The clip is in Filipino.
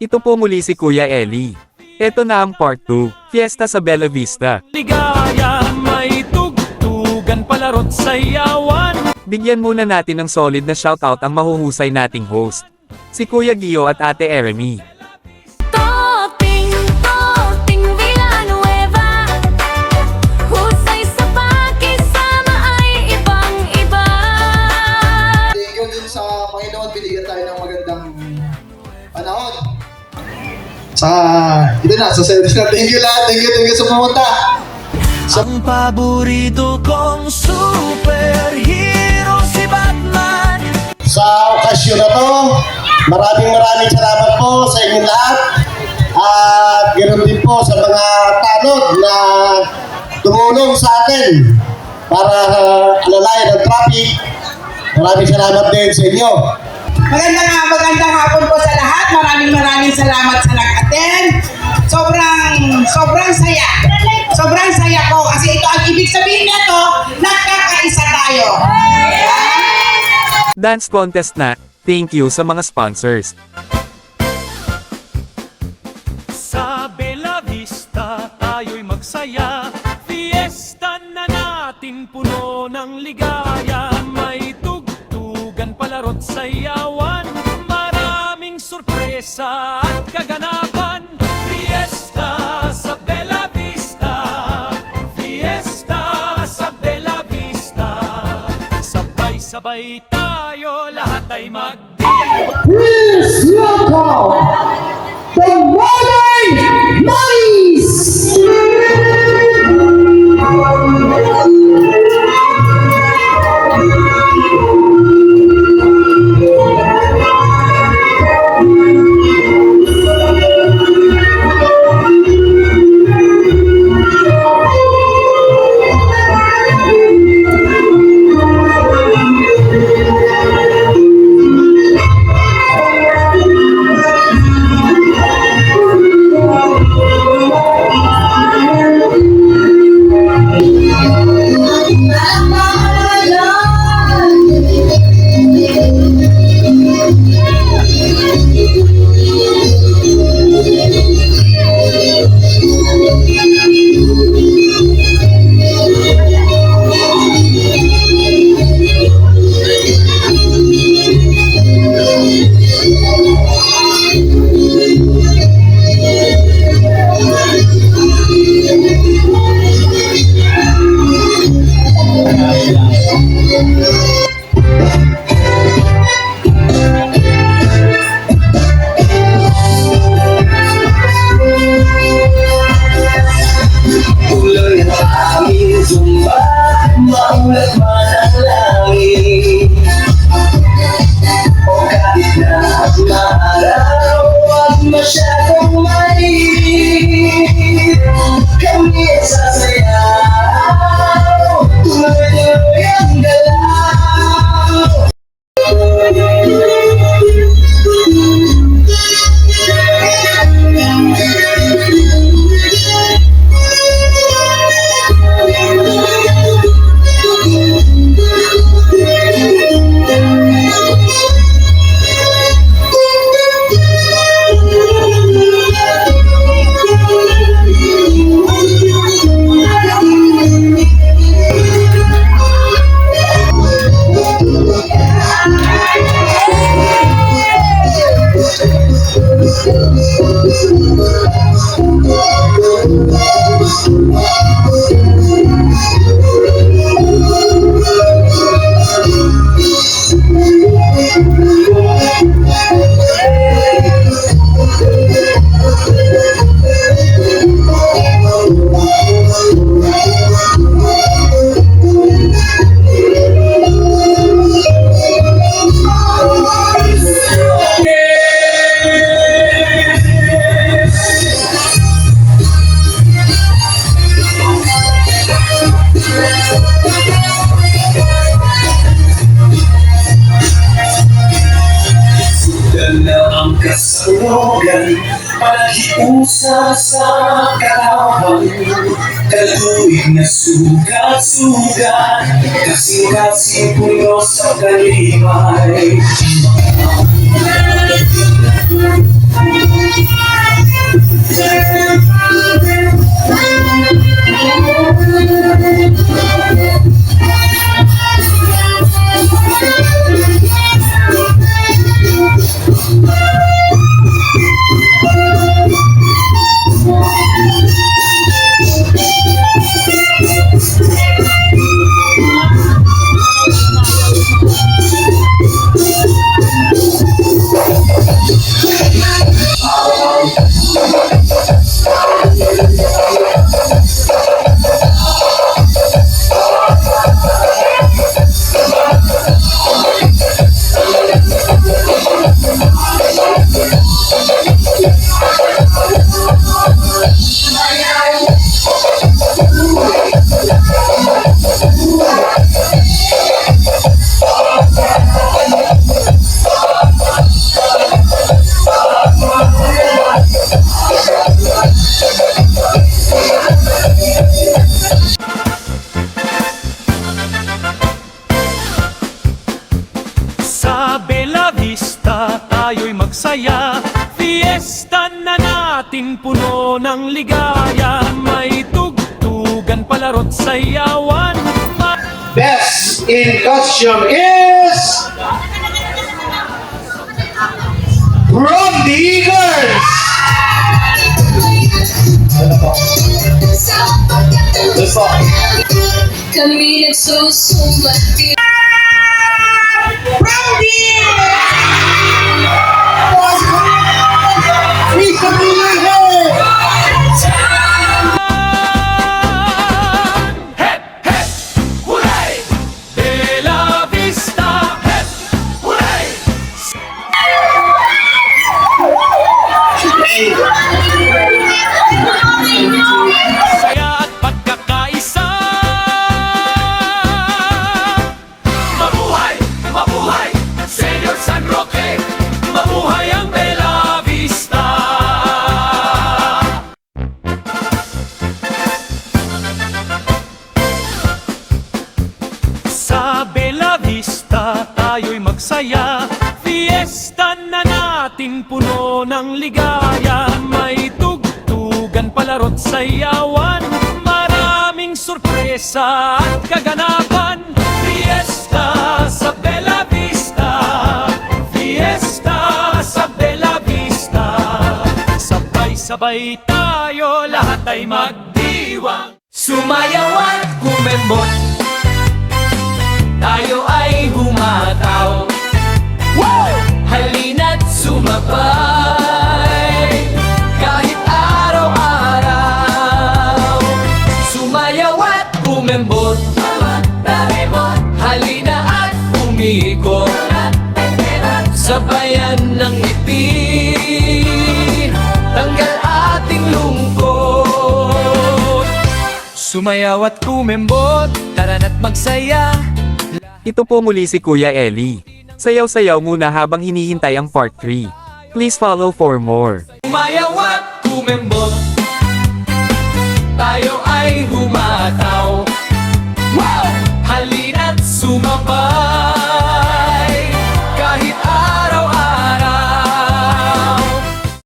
Ito po muli si Kuya Eli. Ito na ang part 2, Fiesta sa Bella Vista. Ligaya, may tugtugan, palaro't sayawan. Bigyan muna natin ng solid na shoutout ang mahuhusay nating host, si Kuya Gio at Ate Eremy. Toting Villanueva, husay sa pakisama ay ibang-iba. Thank you din sa Panginoon, binigyan tayo ng magandang panahon. Ito na, sa service na. Thank you lahat, thank you sa pumunta. Ang paborito kong superhero si Batman. Sa okasyon na to, maraming salamat po sa inyong lahat. At ganoon din po sa mga tanod na tumulong sa atin para alalayan ang traffic. Maraming salamat din sa inyo. Magandang hapon po sa lahat. Maraming salamat sa nag-attend. Sobrang saya. Sobrang saya po kasi ito ang ibig sabihin nito, nagkakaisa tayo. Dance contest na, thank you sa mga sponsors. Sa Bella Vista tayo'y magsaya. Fiesta na natin puno ng ligaya. May tugtugan, palaro't sayawan. Maraming sorpresa at kaganapan. Fiesta sa Bella Vista. Fiesta sa Bella Vista. Sabay-sabay tayo, lahat ay Please welcome the Modern Mice! Maulat man ang langit o kahit na maaraw at masyadong mainit, kami sasayaw, tuloy-tuloy ang galaw. Kasalugan, paghiusa sa katawan, kaluig na sugat-sugat, kasing-kasing puno sa kalimay. Sa Bella Vista tayo'y magsaya, fiesta na natin puno ng ligaya. May tugtugan, palaro't sayawan. Best in costume is from the Eagles. Kami nagsusumati. Bella Vista, hep, hooray! Saya at pagkakaisa. Mabuhay, mabuhay, Senyor San Roque. Mabuhay ang Bella Vista. Sa Bella Vista tayo'y magsaya, fiesta na natin puno ng ligaya. May tugtugan, palaro't sayawan, maraming sorpresa at kaganapan. Fiesta sa Bella Vista, fiesta sa Bella Vista. Sabay-sabay tayo, lahat ay magdiwang. Sumayaw at kumembot, tayo ay humataw. Halina't sumabay, kahit araw-araw. Sumayaw at kumembot, halina at umikot, sabayan ng ngiti, tanggal ating lungkot. Sumayaw at kumembot, tara na't magsaya. Ito po muli si Kuya Eli. Sayaw-sayaw muna habang hinihintay ang part 3. Please follow for more. Sumayaw at kumembot, tayo ay humataw.